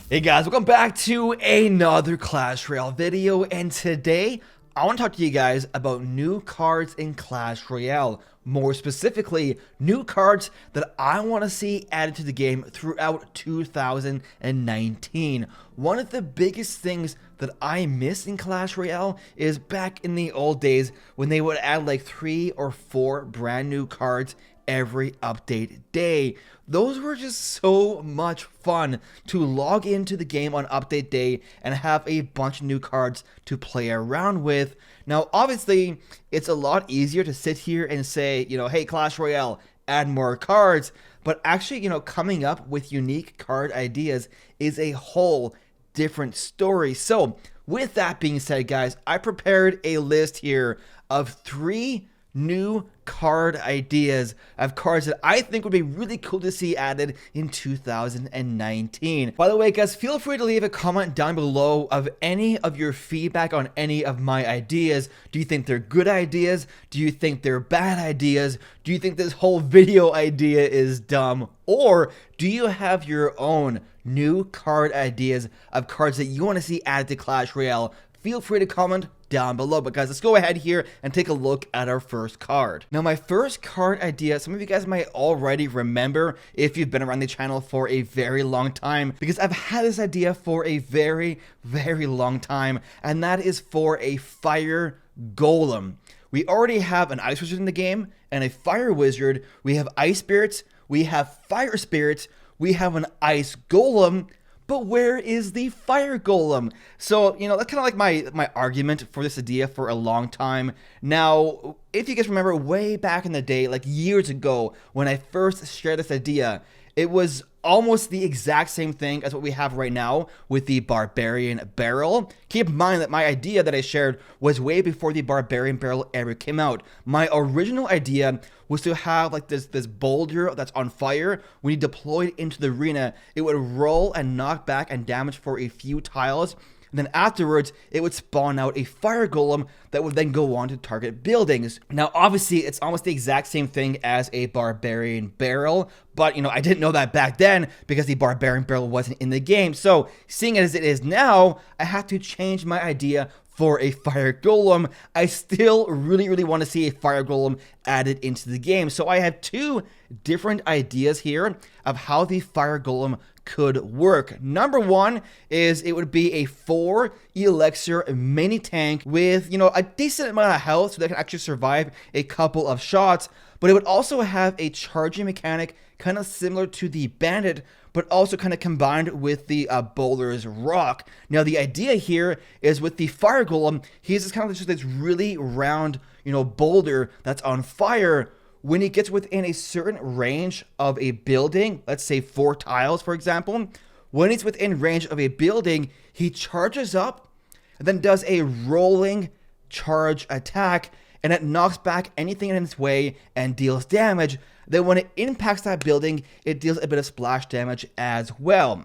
Hey guys, welcome back to another Clash Royale video, and today I want to talk to you guys about new cards in Clash Royale. More specifically, new cards that I want to see added to the game throughout 2019. One of the biggest things that I miss in Clash Royale is back in the old days when they would add like 3 or 4 brand new cards every update day. Those were just so much fun to log into the game on update day and have a bunch of new cards to play around with. Now, obviously, it's a lot easier to sit here and say, hey, Clash Royale, add more cards. But actually, coming up with unique card ideas is a whole different story. So, with that being said, guys, I prepared a list here of 3 new card ideas of cards that I think would be really cool to see added in 2019. By the way, guys, feel free to leave a comment down below of any of your feedback on any of my ideas. Do you think they're good ideas? Do you think they're bad ideas? Do you think this whole video idea is dumb? Or do you have your own new card ideas of cards that you want to see added to Clash Royale? Feel free to comment down below. But guys, let's go ahead here and take a look at our first card. Now, my first card idea, some of you guys might already remember if you've been around the channel for a very long time, because I've had this idea for a very, very long time, and that is for a fire golem. We already have an ice wizard in the game and a fire wizard. We have ice spirits, we have fire spirits, we have an ice golem. But where is the fire golem? So, that's kind of like my argument for this idea for a long time. Now, if you guys remember way back in the day, like years ago, when I first shared this idea, it was almost the exact same thing as what we have right now with the barbarian barrel. Keep in mind that my idea that I shared was way before the barbarian barrel ever came out. My original idea was to have like this boulder that's on fire. When you deploy it into the arena, it would roll and knock back and damage for a few tiles. And then afterwards, it would spawn out a fire golem that would then go on to target buildings. Now, obviously, it's almost the exact same thing as a barbarian barrel, but, I didn't know that back then because the barbarian barrel wasn't in the game. So, seeing it as it is now, I have to change my idea for a fire golem. I still really want to see a fire golem added into the game. So I have 2 different ideas here of how the fire golem could work. Number 1 is it would be a 4 elixir mini tank with, a decent amount of health so they can actually survive a couple of shots, but it would also have a charging mechanic kind of similar to the bandit, but also kind of combined with the bowler's rock. Now, the idea here is with the fire golem, he's just kind of just this really round, boulder that's on fire. When he gets within a certain range of a building, let's say 4 tiles, for example, when he's within range of a building, he charges up and then does a rolling charge attack, and it knocks back anything in its way and deals damage. Then when it impacts that building, it deals a bit of splash damage as well.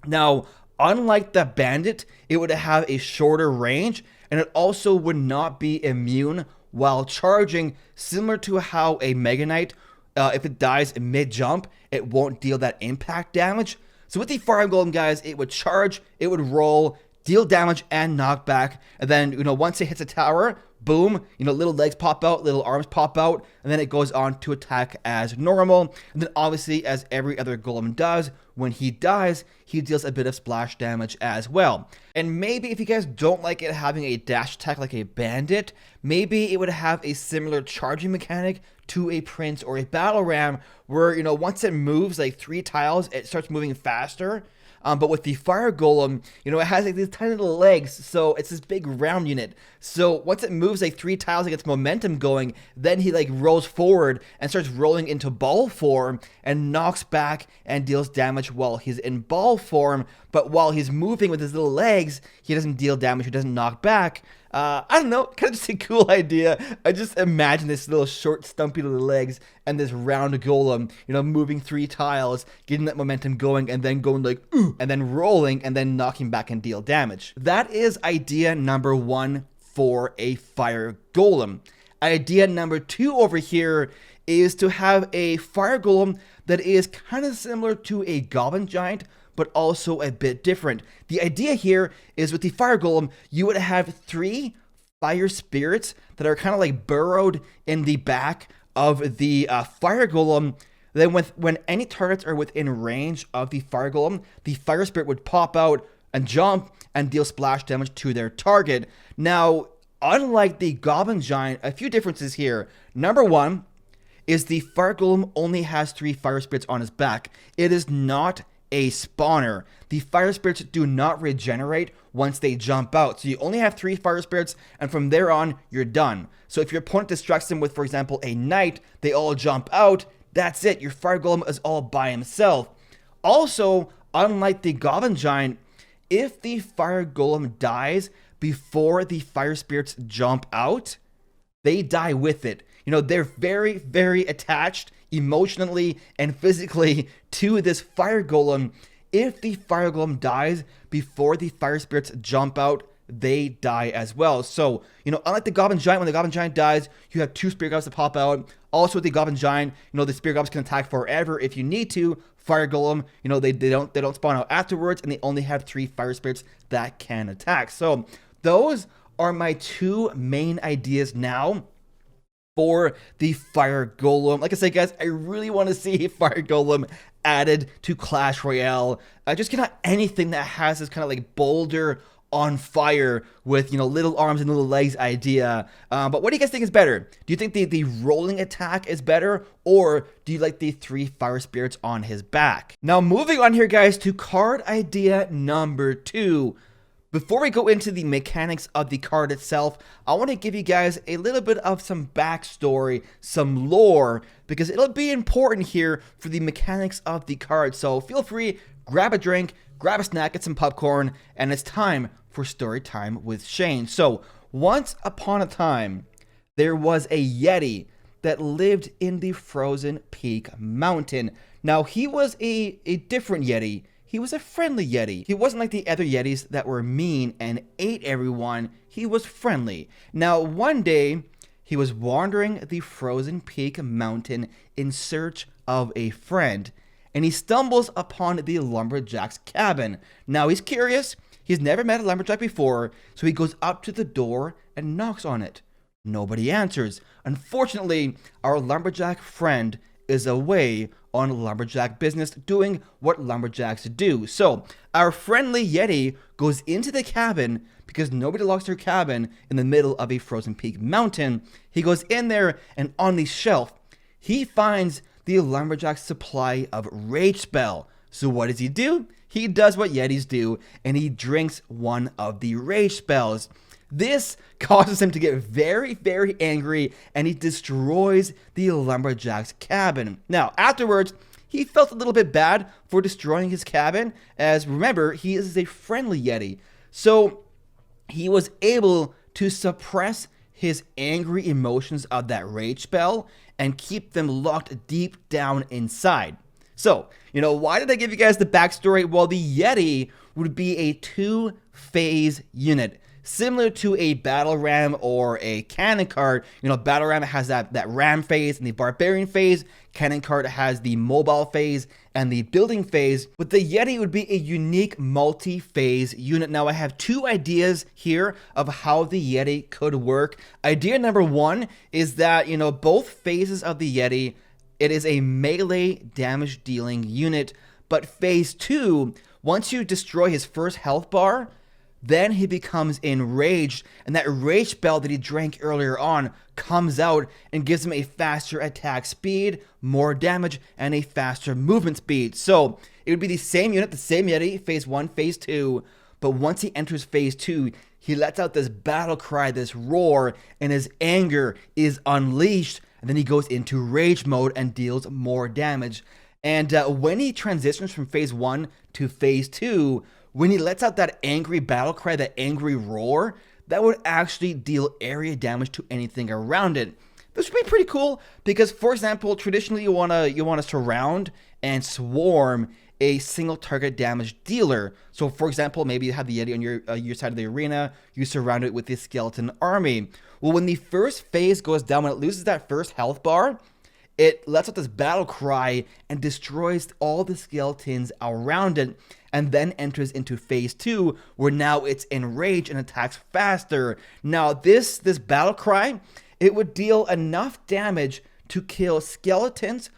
Now, unlike the bandit, it would have a shorter range, and it also would not be immune while charging, similar to how a Mega Knight, if it dies mid-jump, it won't deal that impact damage. So with the Fire Golem, guys, it would charge, it would roll, deal damage, and knock back. And then, once it hits a tower, boom, little legs pop out, little arms pop out, and then it goes on to attack as normal. And then obviously, as every other golem does, when he dies, he deals a bit of splash damage as well. And maybe if you guys don't like it having a dash attack like a bandit, maybe it would have a similar charging mechanic to a prince or a battle ram, where, once it moves like 3 tiles, it starts moving faster. But with the fire golem, it has like these tiny little legs, so it's this big round unit. So once it moves like 3 tiles, it gets momentum going, then he like rolls forward and starts rolling into ball form and knocks back and deals damage while he's in ball form. But while he's moving with his little legs, he doesn't deal damage, he doesn't knock back. I don't know, kind of just a cool idea. I just imagine this little short, stumpy little legs and this round golem, moving 3 tiles, getting that momentum going, and then going like, ooh, and then rolling, and then knocking back and deal damage. That is idea number 1 for a fire golem. Idea number 2 over here is to have a fire golem that is kind of similar to a goblin giant, but also a bit different. The idea here is with the Fire Golem, you would have 3 fire spirits that are kind of like burrowed in the back of the Fire Golem. Then when any targets are within range of the Fire Golem, the Fire Spirit would pop out and jump and deal splash damage to their target. Now, unlike the Goblin Giant, a few differences here. Number 1 is the Fire Golem only has 3 Fire Spirits on his back. It is not a spawner. The Fire Spirits do not regenerate once they jump out. So you only have 3 Fire Spirits, and from there on, you're done. So if your opponent distracts them with, for example, a Knight, they all jump out. That's it. Your Fire Golem is all by himself. Also, unlike the Goblin Giant, if the Fire Golem dies before the Fire Spirits jump out, they die with it. You know, they're very, very attached emotionally and physically to this Fire Golem. If the Fire Golem dies before the Fire Spirits jump out, they die as well. So, you know, unlike the Goblin Giant, when the Goblin Giant dies, you have 2 Spirit Goblins to pop out. Also with the Goblin Giant, you know, the Spirit Goblins can attack forever if you need to. Fire Golem, you know, they don't spawn out afterwards, and they only have 3 Fire Spirits that can attack. So those are my 2 main ideas now for the Fire Golem. Like I said, guys, I really want to see Fire Golem added to Clash Royale. Just kind of anything that has this kind of like boulder on fire with, you know, little arms and little legs idea. But what do you guys think is better? Do you think the rolling attack is better, or do you like the 3 Fire Spirits on his back? Now, moving on here, guys, to card idea number 2. Before we go into the mechanics of the card itself, I want to give you guys a little bit of some backstory, some lore, because it'll be important here for the mechanics of the card. So feel free, grab a drink, grab a snack, get some popcorn, and it's time for story time with Shane. So once upon a time, there was a Yeti that lived in the Frozen Peak Mountain. Now, he was a different Yeti. He was a friendly Yeti. He wasn't like the other Yetis that were mean and ate everyone. He was friendly. Now, one day, he was wandering the Frozen Peak Mountain in search of a friend, and he stumbles upon the lumberjack's cabin. Now, he's curious. He's never met a lumberjack before, so he goes up to the door and knocks on it. Nobody answers. Unfortunately, our lumberjack friend is away on lumberjack business, doing what lumberjacks do. So our friendly Yeti goes into the cabin because nobody locks their cabin in the middle of a Frozen Peak Mountain. He goes in there, and on the shelf, he finds the lumberjack's supply of Rage Spell. So what does he do? He does what Yetis do, and he drinks one of the Rage Spells. This causes him to get very, very angry, and he destroys the lumberjack's cabin. Now, afterwards, he felt a little bit bad for destroying his cabin, as remember, he is a friendly Yeti. So he was able to suppress his angry emotions of that rage spell and keep them locked deep down inside. So, you know, why did I give you guys the backstory? Well, the Yeti would be a 2-phase unit, similar to a battle ram or a cannon card. You know, battle ram has that ram phase and the barbarian phase. Cannon card has the mobile phase and the building phase. But the Yeti would be a unique multi-phase unit. Now, I have 2 ideas here of how the Yeti could work. Idea number 1 is that, you know, both phases of the Yeti, it is a melee damage dealing unit. But phase 2, once you destroy his first health bar, then he becomes enraged, and that rage spell that he drank earlier on comes out and gives him a faster attack speed, more damage, and a faster movement speed. So it would be the same unit, the same Yeti, phase 1, phase 2, but once he enters phase 2, he lets out this battle cry, this roar, and his anger is unleashed, and then he goes into rage mode and deals more damage. And when he transitions from phase 1 to phase 2, when he lets out that angry battle cry, that angry roar, that would actually deal area damage to anything around it. This would be pretty cool because, for example, traditionally you want to surround and swarm a single target damage dealer. So, for example, maybe you have the Yeti on your side of the arena, you surround it with the skeleton army. Well, when the first phase goes down, when it loses that first health bar, it lets out this battle cry and destroys all the skeletons around it, and then enters into phase 2, where now it's enraged and attacks faster. Now this battle cry, it would deal enough damage to kill skeletons,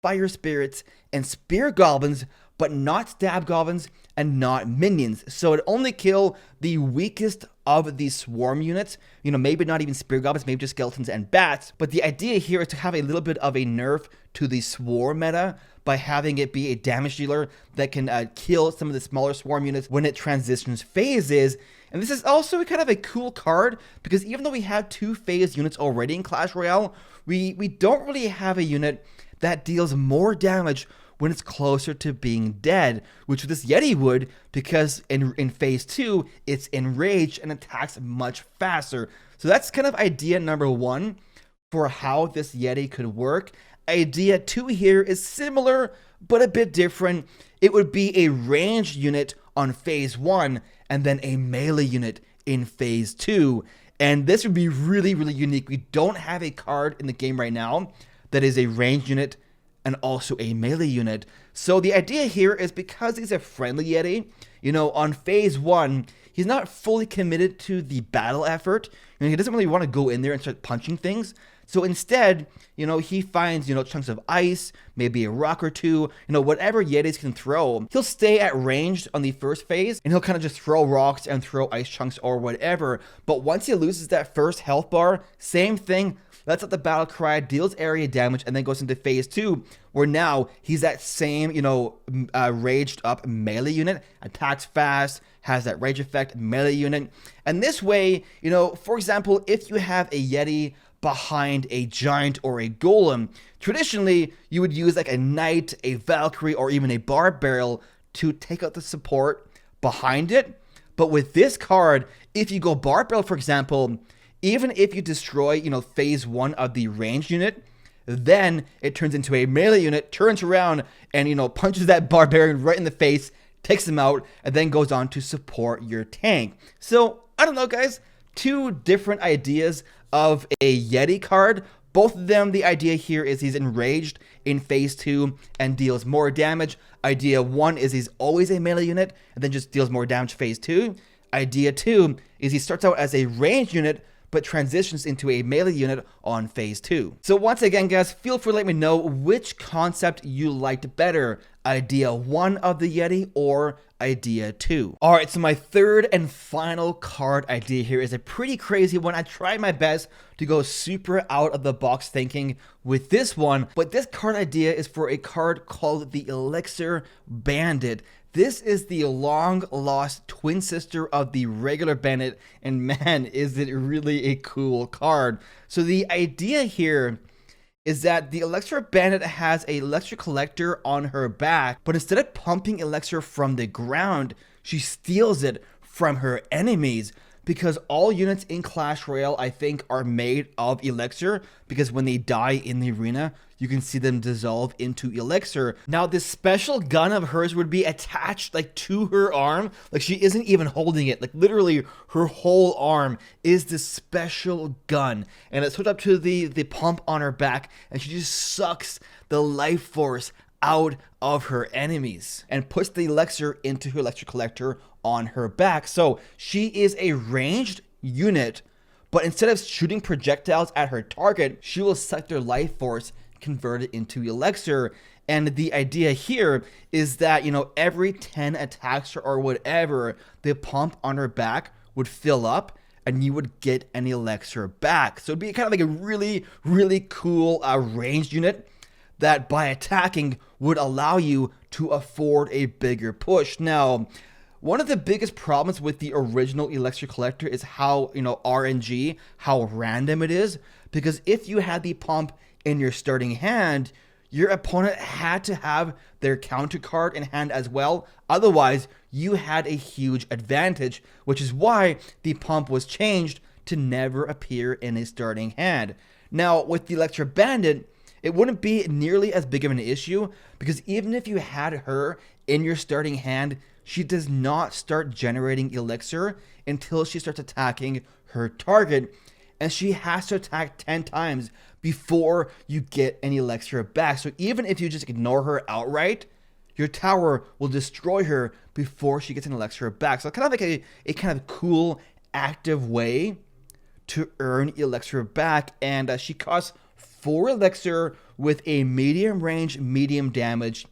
fire spirits, and spear goblins, but not stab goblins and not minions. So it only kill the weakest of these swarm units, maybe not even spear goblins, maybe just skeletons and bats. But the idea here is to have a little bit of a nerf to the swarm meta by having it be a damage dealer that can kill some of the smaller swarm units when it transitions phases. And this is also kind of a cool card, because even though we have 2 phase units already in Clash Royale, we don't really have a unit that deals more damage when it's closer to being dead, which this Yeti would, because in phase 2, it's enraged and attacks much faster. So that's kind of idea number 1 for how this Yeti could work. Idea 2 here is similar, but a bit different. It would be a ranged unit on phase 1, and then a melee unit in phase 2. And this would be really, really unique. We don't have a card in the game right now that is a ranged unit and also a melee unit. So the idea here is, because he's a friendly Yeti, on phase 1, he's not fully committed to the battle effort. He doesn't really want to go in there and start punching things. So instead, he finds, chunks of ice, maybe a rock or two, whatever Yetis can throw. He'll stay at range on the first phase, and he'll kind of just throw rocks and throw ice chunks or whatever. But once he loses that first health bar, same thing, lets out the battle cry, deals area damage, and then goes into phase 2, where now he's that same, raged up melee unit, attacks fast, has that rage effect melee unit. And this way, for example, if you have a Yeti behind a giant or a golem, traditionally you would use like a knight, a valkyrie, or even a barbarian to take out the support behind it. But with this card, if you go barbarian, for example, even if you destroy, phase 1 of the ranged unit, then it turns into a melee unit, turns around and, punches that barbarian right in the face, takes him out, and then goes on to support your tank. So, I don't know, guys, 2 different ideas of a Yeti card. Both of them, the idea here is he's enraged in phase 2 and deals more damage. Idea 1 is he's always a melee unit and then just deals more damage phase 2. Idea 2 is he starts out as a ranged unit but transitions into a melee unit on phase 2. So once again, guys, feel free to let me know which concept you liked better, idea 1 of the Yeti or idea 2. All right, so my third and final card idea here is a pretty crazy one. I tried my best to go super out of the box thinking with this one, but this card idea is for a card called the Elixir Bandit. This is the long-lost twin sister of the regular bandit, and man, is it really a cool card. So the idea here is that the Elektra bandit has a Elektra collector on her back, but instead of pumping Elixir from the ground, she steals it from her enemies, because all units in Clash Royale, I think, are made of Elixir, because when they die in the arena, you can see them dissolve into Elixir. Now, this special gun of hers would be attached to her arm. She isn't even holding it. Literally, her whole arm is this special gun. And it's hooked up to the pump on her back, and she just sucks the life force out of her enemies and puts the Elixir into her Elektra collector on her back. So she is a ranged unit, but instead of shooting projectiles at her target, she will suck their life force, convert it into Elixir. And the idea here is that, every 10 attacks or whatever, the pump on her back would fill up and you would get an Elixir back. So it'd be kind of a really, really cool ranged unit that by attacking would allow you to afford a bigger push. Now, one of the biggest problems with the original Elixir collector is how, RNG, how random it is. Because if you had the pump in your starting hand, your opponent had to have their counter card in hand as well. Otherwise, you had a huge advantage, which is why the pump was changed to never appear in a starting hand. Now, with the Elektra Bandit, it wouldn't be nearly as big of an issue, because even if you had her in your starting hand, she does not start generating Elixir until she starts attacking her target. and she has to attack 10 times before you get any Elektra back. So even if you just ignore her outright, your tower will destroy her before she gets an Elektra back. So kind of like a kind of cool, active way to earn Elektra back. And she costs 4 Elixir with a medium range, medium damage.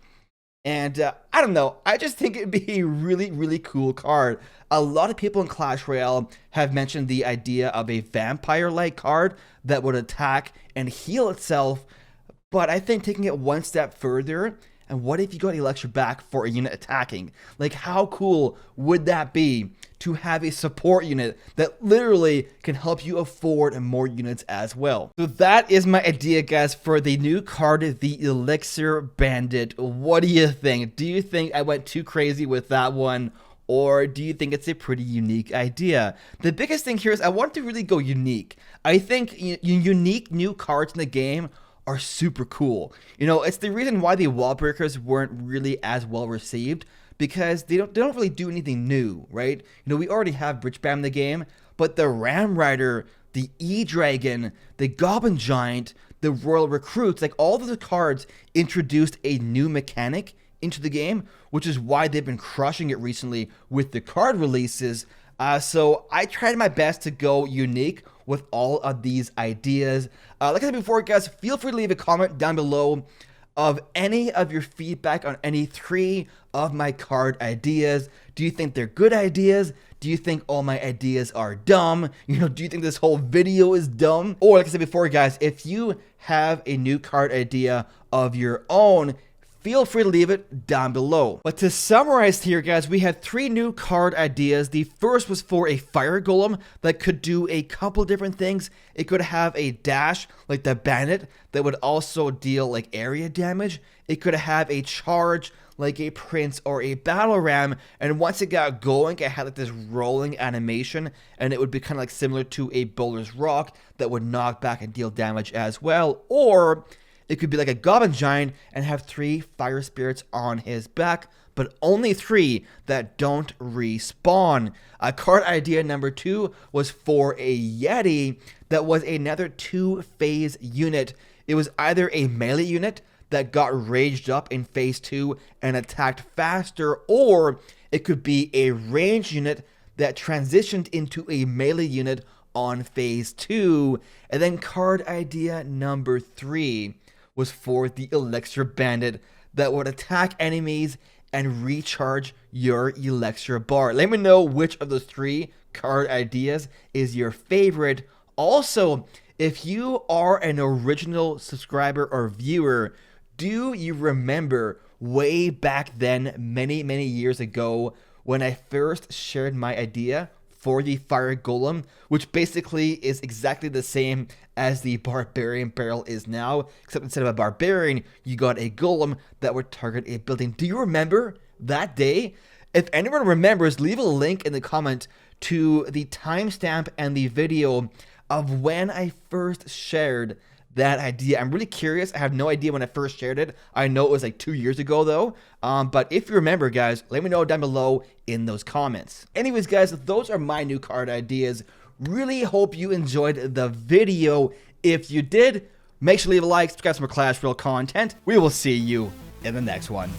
And I don't know, I just think it'd be a really, really cool card. A lot of people in Clash Royale have mentioned the idea of a vampire-like card that would attack and heal itself. But I think taking it one step further, and what if you got Elektra back for a unit attacking? Like, how cool would that be to have a support unit that literally can help you afford more units as well? So that is my idea, guys, for the new card, the Elixir Bandit. What do you think? Do you think I went too crazy with that one? Or do you think it's a pretty unique idea? The biggest thing here is I want to really go unique. I think unique new cards in the game are super cool. You know, it's the reason why the wall breakers weren't really as well received, because they don't really do anything new, right? You know, we already have Bridge Bam in the game, but the Ram Rider, the E-Dragon, the Goblin Giant, the Royal Recruits, like all of the cards introduced a new mechanic into the game, which is why they've been crushing it recently with the card releases. So I tried my best to go unique with all of these ideas. Like I said before, guys, feel free to leave a comment down below of any of your feedback on any 3 of my card ideas. Do you think they're good ideas? Do you think all my ideas are dumb? You know, do you think this whole video is dumb? Or like I said before, guys, if you have a new card idea of your own, feel free to leave it down below. But to summarize here, guys, we had 3 new card ideas. The first was for a fire golem that could do a couple different things. It could have a dash like the bandit that would also deal like area damage. It could have a charge like a prince or a battle ram, and once it got going, it had like this rolling animation, and it would be kind of like similar to a bowler's rock that would knock back and deal damage as well. Or it could be like a Goblin Giant and have 3 fire spirits on his back, but only 3 that don't respawn. Card idea number 2 was for a Yeti that was another 2-phase unit. It was either a melee unit that got raged up in phase 2 and attacked faster, or it could be a ranged unit that transitioned into a melee unit on phase 2. And then card idea number 3 was for the Elixir Bandit that would attack enemies and recharge your Elixir bar. Let me know which of those 3 card ideas is your favorite. Also, if you are an original subscriber or viewer, do you remember way back then, many, many years ago, when I first shared my idea for the Fire Golem, which basically is exactly the same as the Barbarian Barrel is now, except instead of a Barbarian, you got a Golem that would target a building. Do you remember that day? If anyone remembers, leave a link in the comment to the timestamp and the video of when I first shared that idea. I'm really curious. I have no idea when I first shared it. I know it was like 2 years ago though. But if you remember, guys, let me know down below in those comments. Anyways, guys, those are my new card ideas. Really hope you enjoyed the video. If you did, make sure to leave a like, subscribe for more Clash Royale content. We will see you in the next one.